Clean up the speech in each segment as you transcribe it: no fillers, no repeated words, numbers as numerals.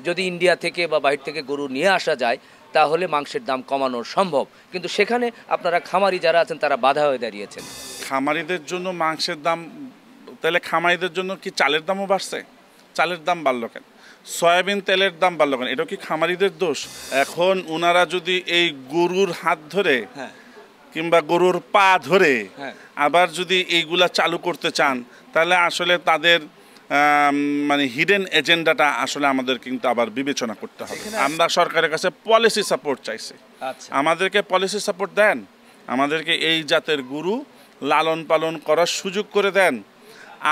যদি ইন্ডিয়া থেকে বা বাইরে থেকে গরু নিয়ে আসা যায় তাহলে মাংসের দাম কমানো সম্ভব, কিন্তু সেখানে আপনারা খামারি যারা আছেন তারা বাধা হয়ে দাঁড়িয়েছেন। খামারিদের জন্য মাংসের দাম, তাহলে খামারিদের জন্য কি চালের দামও বাড়ছে? চালের দাম বাড়লো কেন? সয়াবিন তেলের দাম বাড়লো কেন? এটা কি খামারিদের দোষ? এখন ওনারা যদি এই গরুর হাত ধরে কিংবা গরুর পা ধরে আবার যদি এইগুলা চালু করতে চান, তাহলে আসলে তাদের মানে হিডেন এজেন্ডাটা আসলে আমাদের কিন্তু আবার বিবেচনা করতে হবে। আমরা সরকারের কাছে পলিসি সাপোর্ট চাইছি। আমাদেরকে পলিসি সাপোর্ট দেন, আমাদেরকে এই জাতের গরু লালন পালন করার সুযোগ করে দেন।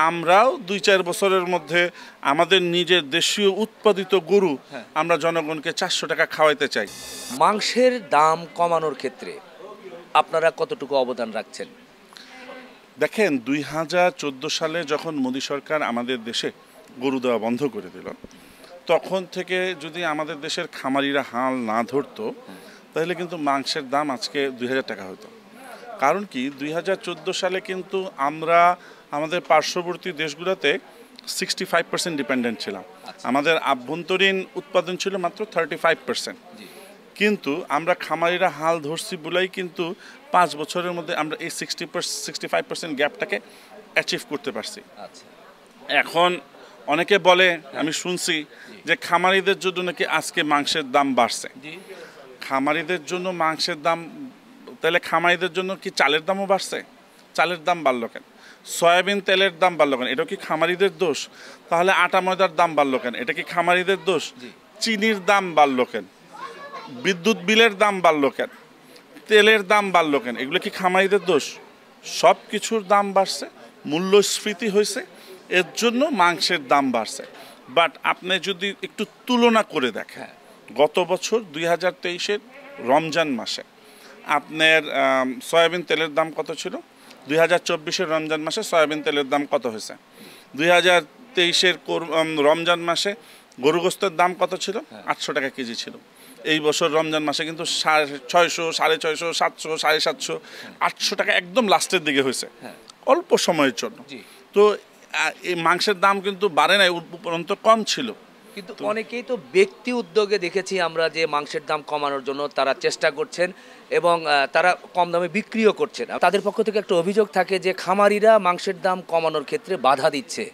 আমরাও 2-4 বছরের মধ্যে আমাদের নিজের দেশীয় উৎপাদিত গরু আমরা জনগণকে 400 টাকা খাওয়াইতে চাই। মাংসের দাম কমানোর ক্ষেত্রে আপনারা কতটুকু অবদান রাখছেন? দেখেন, 2014 সালে যখন মোদী সরকার আমাদের দেশে গরু দেওয়া বন্ধ করে দিল, তখন থেকে যদি আমাদের দেশের খামারিরা হাল না ধরতো তাহলে কিন্তু মাংসের দাম আজকে 2000 টাকা হতো। কারণ কি, 2014 সালে কিন্তু আমরা আমাদের পার্শ্ববর্তী দেশগুলোতে 65% ডিপেন্ডেন্ট ছিলাম। আমাদের আভ্যন্তরীণ উৎপাদন ছিল মাত্র 35%। কিন্তু আমরা খামারিরা হাল ধরছি বলেই কিন্তু 5 বছরের মধ্যে আমরা এই 65% গ্যাপটাকে অ্যাচিভ করতে পারছি। এখন অনেকে বলে, আমি শুনছি যে খামারিদের জন্য নাকি আজকে মাংসের দাম বাড়ছে। খামারিদের জন্য মাংসের দাম, তাহলে খামারিদের জন্য কি চালের দামও বাড়ছে? চালের দাম বাড়লো কেন? সয়াবিন তেলের দাম বাড়লো কেন? এটা কি খামারিদের দোষ? তাহলে আটা ময়দার দাম বাড়লো কেন? এটা কি খামারিদের দোষ? চিনির দাম বাড়লো কেন? বিদ্যুৎ বিলের দাম বাড়লো কেন? তেলের দাম বাড়লো কেন? এগুলো কি খামারিদের দোষ? সব কিছুর দাম বাড়ছে, মূল্যস্ফীতি হয়েছে, এর জন্য মাংসের দাম বাড়ছে। বাট আপনি যদি একটু তুলনা করে দেখেন, গত বছর 2023-এর রমজান মাসে আপনার সয়াবিন তেলের দাম কত ছিল? 2024-এর রমজান মাসে সয়াবিন তেলের দাম কত হয়েছে? 2023-এর রমজান মাসে গরু গোস্তের দাম কত ছিল? 800 টাকা কেজি ছিল। এই বছর রমজান মাসে কিন্তু 650, 650, 700, 750, 800 টাকা একদম লাস্টের দিকে হয়েছে, অল্প সময়ের জন্য। তো এই মাংসের দাম কিন্তু বাড়ে নাই, উপরন্ত কম ছিল। কিন্তু অনেকেই তো ব্যক্তি উদ্যোগে দেখেছি আমরা যে মাংসের দাম কমানোর জন্য তারা চেষ্টা করছেন এবং তারা কম দামে বিক্রিও করছেন। তাদের পক্ষ থেকে একটা অভিযোগ থাকে যে খামারিরা মাংসের দাম কমানোর ক্ষেত্রে বাধা দিচ্ছে।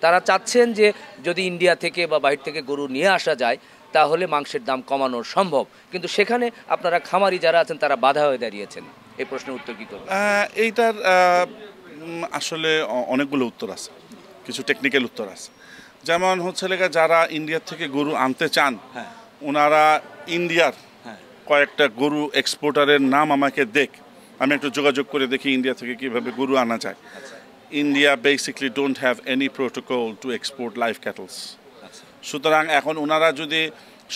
তারা চাচ্ছেন যে যদি ইন্ডিয়া থেকে বা বাইরে থেকে গরু নিয়ে আসা যায় তাহলে মাংসের দাম কমানো সম্ভব, কিন্তু সেখানে আপনারা খামারি যারা আছেন তারা বাধা হয়ে দাঁড়িয়েছেন। এই প্রশ্নের উত্তর কী করবেন? এইটার আসলে অনেকগুলো উত্তর আছে, কিছু টেকনিক্যাল উত্তর আছে। যেমন হচ্ছে যারা ইন্ডিয়া থেকে গরু আনতে চান, ওনারা ইন্ডিয়ার কয়েকটা গরু এক্সপোর্টারের নাম আমাকে দেখ, আমি একটু যোগাযোগ করে দেখি ইন্ডিয়া থেকে কীভাবে গরু আনা যায়। India basically don't have any protocol to export live cattles. সুতরাং এখন ওনারা যদি,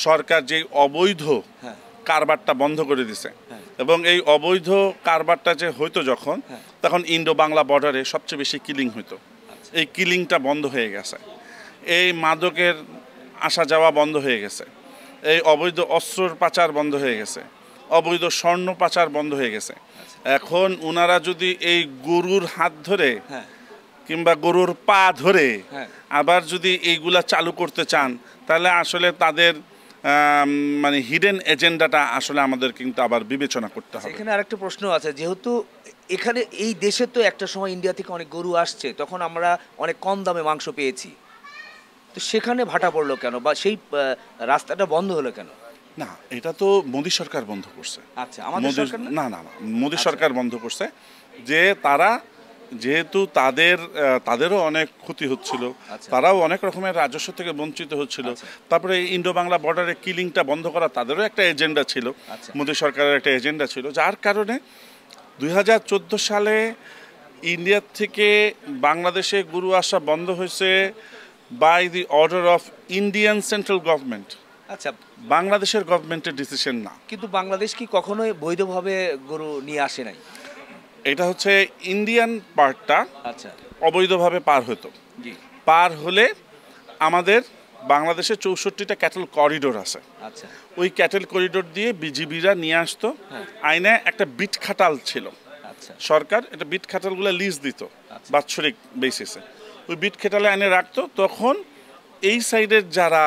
সরকার যে অবৈধ কারবারটা বন্ধ করে দিছে, এবং এই অবৈধ কারবারটা যে হইতো যখন, তখন ইন্ডো বাংলা বর্ডারে সবচেয়ে বেশি কিলিং হইতো। এই কিলিংটা বন্ধ হয়ে গেছে, এই মাদকের আসা যাওয়া বন্ধ হয়ে গেছে, এই অবৈধ অস্ত্রর পাচার বন্ধ হয়ে গেছে, অবৈধ স্বর্ণ পাচার বন্ধ হয়ে গেছে। এখন ওনারা যদি এই গরুর হাত ধরে কিংবা গরুর পা ধরে আবার যদি এইগুলা চালু করতে চান, তাহলে আসলে তাদের মানে হিডেন এজেন্ডাটা আসলে আমাদের কিন্তু আবার বিবেচনা করতে হবে। এখানে আরেকটা প্রশ্ন আছে, যেহেতু এখানে এই দেশে তো একটা সময় ইন্ডিয়া থেকে অনেক গরু আসছে, তখন আমরা অনেক কম দামে মাংস পেয়েছি, তো সেখানে ভাটা পড়লো কেন বা সেই রাস্তাটা বন্ধ হলো কেন? না, এটা তো মোদী সরকার বন্ধ করছে। আচ্ছা, আমাদের সরকার না? না, মোদী সরকার বন্ধ করছে। যে তারা যেহেতু তাদেরও অনেক ক্ষতি হচ্ছিল, তারাও অনেক রকমের রাজস্ব থেকে বঞ্চিত হচ্ছিল। তারপরে ইন্ডো বাংলা বর্ডারে কিলিংটা বন্ধ করা তাদেরও একটা এজেন্ডা ছিল, মোদী সরকারের একটা এজেন্ডা ছিল, যার কারণে 2014 সালে ইন্ডিয়া থেকে বাংলাদেশে গরু আসা বন্ধ হয়েছে by the order of Indian central government. আচ্ছা, বাংলাদেশের গভর্নমেন্টের ডিসিশন না। কিন্তু বাংলাদেশ কি কখনোই বৈধভাবে গরু নিয়ে আসে নাই? এটা হচ্ছে ইন্ডিয়ান পার্টটা অবৈধভাবে পার হতো। পার হলে আমাদের বাংলাদেশে 64টা ক্যাটেল করিডোর আছে। ওই ক্যাটেল করিডোর দিয়ে বিজিবিরা নিয়ে আসতো। আইনে একটা বিট খাটাল ছিল, সরকার এটা বিট খাটালগুলো লিজ দিত বাৎসরিক বেসিসে। ওই বিট খাটালে আইনে রাখতো। তখন এই সাইডের যারা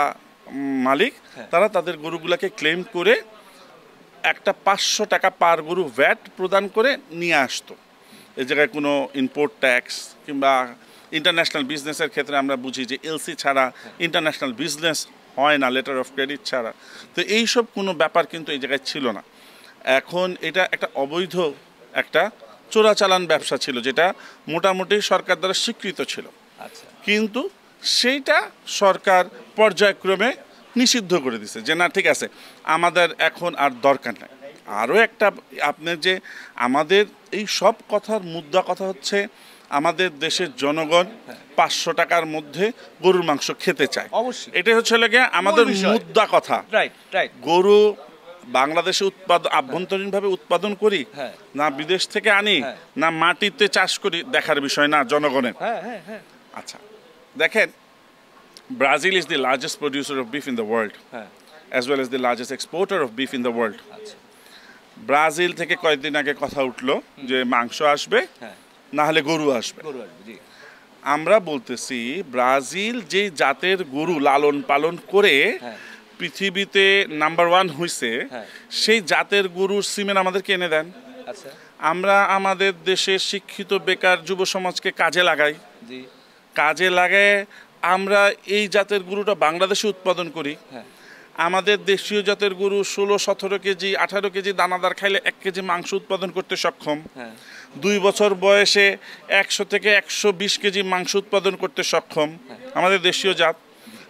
মালিক তারা তাদের গরুগুলাকে ক্লেম করে একটা 500 টাকা পার গরু ভ্যাট প্রদান করে নিয়ে আসতো। এই জায়গায় কোনো ইম্পোর্ট ট্যাক্স কিংবা ইন্টারন্যাশনাল বিজনেসের ক্ষেত্রে আমরা বুঝি যে এলসি ছাড়া ইন্টারন্যাশনাল বিজনেস হয় না, লেটার অফ ক্রেডিট ছাড়া। তো এইসব কোনো ব্যাপার কিন্তু এই জায়গায় ছিল না। এখন এটা একটা অবৈধ একটা চোরাচালান ব্যবসা ছিল, যেটা মোটামুটি সরকার দ্বারা স্বীকৃত ছিল। কিন্তু সেইটা সরকার পর্যায়ক্রমে নিষিদ্ধ করে দিছে যে না ঠিক আছে, আমাদের এখন আর দরকার নাই। আরও একটা আপনার যে আমাদের এই সব কথার মুদ্রা কথা হচ্ছে আমাদের দেশের জনগণ 500 টাকার মধ্যে গরুর মাংস খেতে চায়। অবশ্যই এটাই হচ্ছে লাগে আমাদের মুদ্রা কথা। গরু বাংলাদেশে আভ্যন্তরীণভাবে উৎপাদন করি না বিদেশ থেকে আনি না মাটিতে চাষ করি দেখার বিষয় না জনগণের। আচ্ছা দেখেন, Brazil is the largest producer of beef in the world, as well as the largest exporter of beef in the world. Brazil থেকে কয়েকদিন আগে কথা উঠলো যে মাংস আসবে না হলে গরু আসবে। আমরা বলতেছি ব্রাজিল যে জাতের গরু লালন পালন করে পৃথিবীতে নাম্বার 1 হয়েছে, সেই জাতের গরুর সিমেন্ট আমাদেরকে এনে দেন। আমরা আমাদের দেশের শিক্ষিত বেকার যুব সমাজকে কাজে লাগাই, কাজে লাগায় আমরা এই জাতের গরুটা বাংলাদেশে উৎপাদন করি। আমাদের দেশীয় জাতের গরু 16-17 কেজি 18 কেজি দানাদার খাইলে 1 কেজি মাংস উৎপাদন করতে সক্ষম। 2 বছর বয়সে 100 থেকে 120 কেজি মাংস উৎপাদন করতে সক্ষম আমাদের দেশীয় জাত।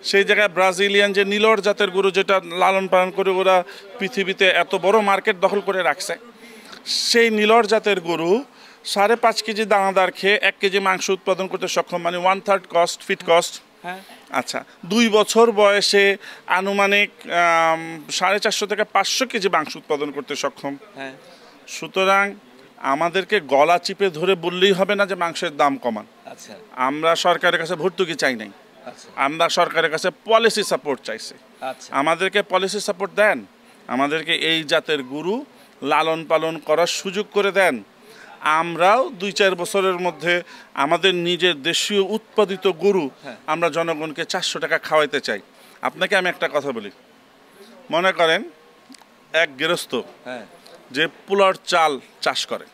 সেই জায়গায় ব্রাজিলিয়ান যে নীলর জাতের গরু, যেটা লালন পালন করে ওরা পৃথিবীতে এত বড় মার্কেট দখল করে রাখছে, সেই নীলর জাতের গরু 5.5 কেজি দানাদার খেয়ে 1 কেজি মাংস উৎপাদন করতে সক্ষম, মানে 1/3 কস্ট ফিট কস্ট। আচ্ছা 2 বছর বয়সে আনুমানিক 450 থেকে 500 কেজি মাংস উৎপাদন করতে সক্ষম। সুতরাং আমাদেরকে গলা চিপে ধরে বললেই হবে না যে মাংসের দাম কমান। আমরা সরকারের কাছে ভর্তুকি চাই নাই, আমরা সরকারের কাছে পলিসি সাপোর্ট চাইছি। আমাদেরকে পলিসি সাপোর্ট দেন, আমাদেরকে এই জাতের গরু লালন পালন করার সুযোগ করে দেন। আমরাও 2-4 বছরের মধ্যে আমাদের নিজের দেশীয় উৎপাদিত গরু আমরা জনগণকে 400 টাকা খাওয়াইতে চাই। আপনাকে আমি একটা কথা বলি, মনে করেন এক গৃহস্থ যে পোলার চাল চাষ করে,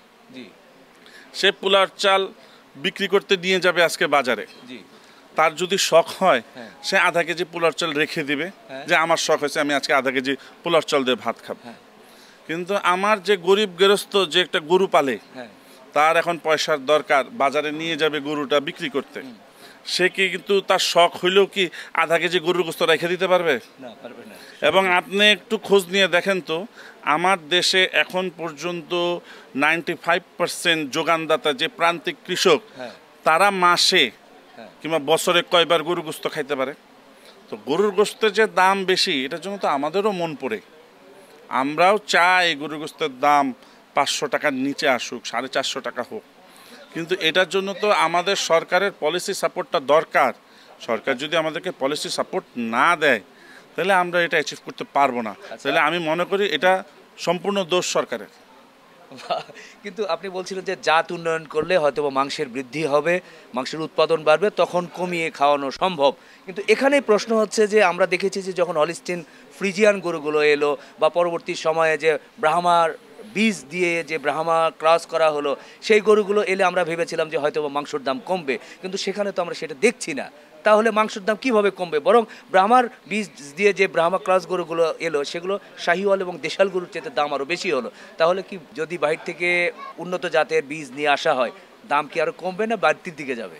সে পোলার চাল বিক্রি করতে নিয়ে যাবে আজকে বাজারে। তার যদি শখ হয় সে আধা কেজি পোলার চাল রেখে দিবে যে আমার শখ হয়েছে আমি আজকে আধা কেজি পোলার চাল দিয়ে ভাত খাবো। কিন্তু আমার যে গরিব গৃহস্থ যে একটা গরু পালে, তার এখন পয়সার দরকার, বাজারে নিয়ে যাবে গরুটা বিক্রি করতে, সে কি কিন্তু তার শখ হইলেও কি আধা কেজি গরুর গোস্ত রেখে দিতে পারবে? এবং আপনি একটু খোঁজ নিয়ে দেখেন তো, আমার দেশে এখন পর্যন্ত 95% যোগানদাতা যে প্রান্তিক কৃষক, তারা মাসে কিংবা বছরে কয়বার গরুর গোস্ত খাইতে পারে? তো গরুর গোস্তের যে দাম বেশি, এটার জন্য তো আমাদেরও মন পড়ে। আমরাও চাই গরুর গোস্তের দাম 500 টাকার নিচে আসুক, 450 টাকা হোক, কিন্তু এটার জন্য তো আমাদের সরকারের পলিসি সাপোর্টটা দরকার। সরকার যদি আমাদেরকে পলিসি সাপোর্ট না দেয় তাহলে আমরা এটা অ্যাচিভ করতে পারবো না। তাহলে আমি মনে করি এটা সম্পূর্ণ দোষ সরকারের। কিন্তু আপনি বলছিলেন যে জাত উন্নয়ন করলে হয়তো মাংসের বৃদ্ধি হবে, মাংসের উৎপাদন বাড়বে, তখন কমিয়ে খাওয়ানো সম্ভব। কিন্তু এখানে প্রশ্ন হচ্ছে যে আমরা দেখেছি যে যখন হলিস্টিন ফ্রিজিয়ান গরুগুলো এলো বা পরবর্তী সময়ে যে ব্রাহ্মার বীজ দিয়ে যে ব্রাহ্মা ক্রস করা হলো, সেই গরুগুলো এলে আমরা ভেবেছিলাম যে হয়তো মাংসের দাম কমবে, কিন্তু সেখানে তো আমরা সেটা দেখছি না। তাহলে মাংসের দাম কিভাবে কমবে? বরং ব্রাহ্মার বীজ দিয়ে যে ব্রাহ্মা ক্রস গরুগুলো এলো, সেগুলো শাহিওয়াল এবং দেশাল গরুর চেয়ে দাম আরও বেশি হলো। তাহলে কি যদি বাইরে থেকে উন্নত জাতের বীজ নিয়ে আসা হয়, দাম কি আরও কমবে না বাড়তির দিকে যাবে?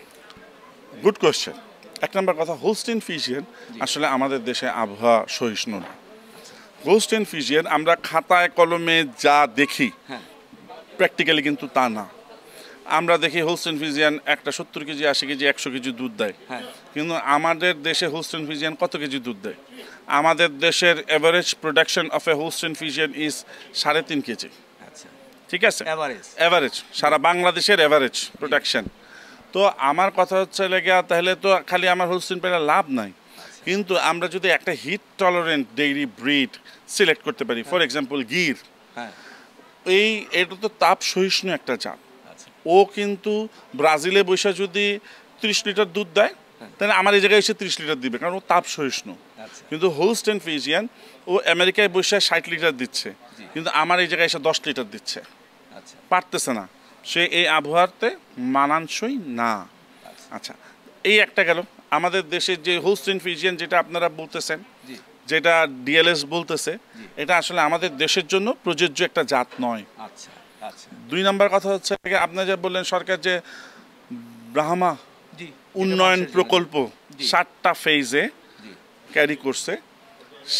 Good question. 1 নম্বর কথা, হোলস্টিন ফ্রিজিয়ান আসলে আমাদের দেশে আবহাওয়া সহিষ্ণু না। হোলস্টিন ফ্রিজিয়ান আমরা খাতায় কলমে যা দেখি, প্র্যাকটিক্যালি কিন্তু তা না। আমরা দেখি হোলস্টিন ফ্রিজিয়ান একটা 70 কেজি 80 কেজি 100 কেজি দুধ দেয়, কিন্তু আমাদের দেশে হোলস্টিন ফ্রিজিয়ান কত কেজি দুধ দেয়? আমাদের দেশের average production of a Holstein Friesian is 3.5 KG. ঠিক আছে, এভারেজ সারা বাংলাদেশের এভারেজ প্রোডাকশন। তো আমার কথা হচ্ছে লেগে তাহলে তো খালি আমার হোলস্টিন পেলে লাভ নাই। কিন্তু আমরা যদি একটা heat tolerant dairy breed select করতে পারি, ফর এক্সাম্পল গির, এটা তো তাপ সহিষ্ণু একটা জাত। ও কিন্তু ব্রাজিলে বসে যদি 30 লিটার দুধ দেয়, তাহলে আমার এই জায়গায় এসে 30 লিটার দিবে, কারণ ও তাপ সহিষ্ণু। আচ্ছা। কিন্তু হোলস্টেইন ফ্রিজিয়ান ও আমেরিকায় বসে 60 লিটার দিচ্ছে, কিন্তু আমার এই জায়গায় এসে 10 লিটার দিচ্ছে, আচ্ছা পারতেছে না, সে এই আবহাওয়াতে মানানসই না। আচ্ছা, এই একটা গেল। আমাদের দেশের যে হোলস্টেইন ফ্রিজিয়ান যেটা আপনারা বলতেছেন, জি যেটা ডিএলএস বলতেছে, এটা আসলে আমাদের দেশের জন্য প্রযোজ্য একটা জাত নয়। আচ্ছা আচ্ছা 2 নম্বর কথা হচ্ছে আপনি যে বললেন সরকার যে ব্রাহ্মা জি উন্নয়ন প্রকল্প জি। 7টা ফেজে জি ক্যারি করছে,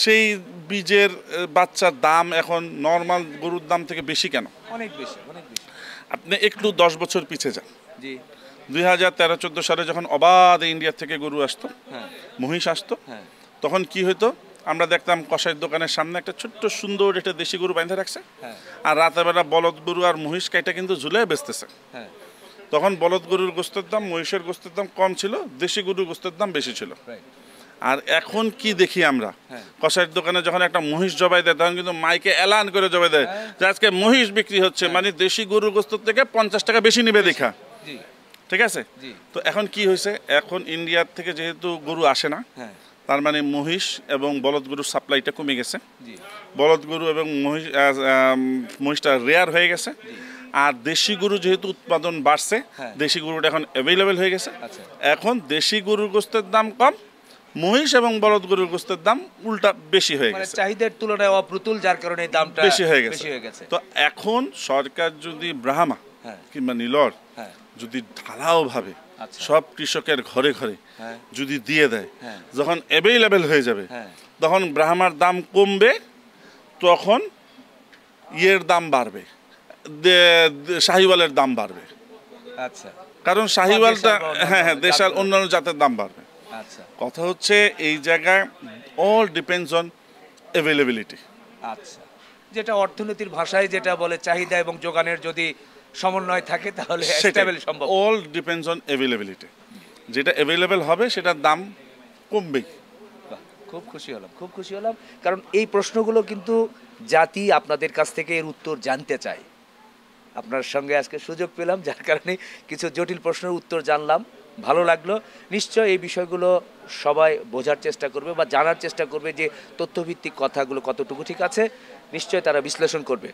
সেই বীজের বাচ্চার দাম এখন নর্মাল গরুর দাম থেকে বেশি কেন? অনেক বেশি অনেক বেশি। আপনি একটু 10 বছর পিছিয়ে যান। জি 2013-14 সালে যখন অবাধে ইন্ডিয়া থেকে গরু আসতো, হ্যাঁ মহিষ আসতো, হ্যাঁ তখন কি হতো? আমরা দেখতাম কসাইয়ের দোকানের সামনে একটা ছোট্ট সুন্দর একটা দেশি গরু বাঁধে রাখছে, হ্যাঁ আর রাতের বেলা বলদ গরু আর মহিষ কাইটা কিন্তু ঝুলে বেচতেছে। হ্যাঁ তখন বলদ গরুর গোস্তের দাম, মহিষের গোস্তের দাম কম ছিল, দেশি গরুর গোস্তের দাম বেশি ছিল। রাইট আর এখন কি দেখি আমরা, হ্যাঁ। কসাইয়ের দোকানে যখন একটা মহিষ জবাই দেয় তখন কিন্তু মাইকে এলান করে জবাই দেয় যে আজকে মহিষ বিক্রি হচ্ছে, মানে দেশি গরুর গোস্তের থেকে 50 টাকা বেশি নিবে দেখা। জি ঠিক আছে, জি তো এখন কি হয়েছে, এখন ইন্ডিয়ার থেকে যেহেতু গরু আসে না, হ্যাঁ তার মানে মহিষ এবং বলদ গরুর সাপ্লাইটা কমে গেছে, জি বলদ গরু এবং মহিষটা রেয়ার হয়ে গেছে। আর দেশি গরু যেহেতু উৎপাদন বাড়ছে, হ্যাঁ। দেশি গরুটা এখন অ্যাভেলেবেল হয়ে গেছে। আচ্ছা এখন দেশি গরুর গোস্তের দাম কম, মহিষ এবং বলদ গরুর গোস্তের দাম উল্টা বেশি হয়ে মানে গেছে, চাহিদার তুলনায় অপ্রতুল, যার কারণে এই দামটা বেশি হয়ে বেশি হয়ে গেছে। তো এখন সরকার যদি ব্রাহ্মা হ্যাঁ কিংবা নীলর হ্যাঁ যদি ঢালাও ভাবে আচ্ছা। সব কৃষকের ঘরে ঘরে হ্যাঁ যদি দিয়ে দেয়, হ্যাঁ যখন অ্যাভেলেবেল হয়ে যাবে, হ্যাঁ তখন ব্রাহ্মার দাম কমবে, তখন ইয়ের দাম বাড়বে, শাহিওয়ালের দাম বাড়বে, আচ্ছা কারণ শাহিওয়ালটা দেশাল বা অন্যান্য হ্যাঁ দেশাল জাতগুলো। অন্যান্য জাতের দাম বাড়বে। আচ্ছা কথা হচ্ছে এই জায়গায় অল ডিপেন্ডস অন অ্যাভেলেবিলিটি। আচ্ছা, যেটা অর্থনীতির ভাষায় যেটা বলে চাহিদা এবং যোগানের যদি সমন্বয় থাকে তাহলে স্টেবল সম্ভব। অল ডিপেন্ডস অন অ্যাভেলেবিলিটি, যেটা অ্যাভেলেবেল হবে সেটার দাম কমবেই। বাহ, খুব খুশি হলাম, খুব খুশি হলাম, কারণ এই প্রশ্নগুলো কিন্তু জাতি আপনাদের কাছ থেকে এর উত্তর জানতে চায়। আপনার সঙ্গে আজকে সুযোগ পেলাম, যার কারণে কিছু জটিল প্রশ্নের উত্তর জানলাম, ভালো লাগলো। নিশ্চয় এই বিষয়গুলো সবাই বোঝার চেষ্টা করবে বা জানার চেষ্টা করবে যে তথ্যভিত্তিক কথাগুলো কতটুকু ঠিক আছে, নিশ্চয় তারা বিশ্লেষণ করবে।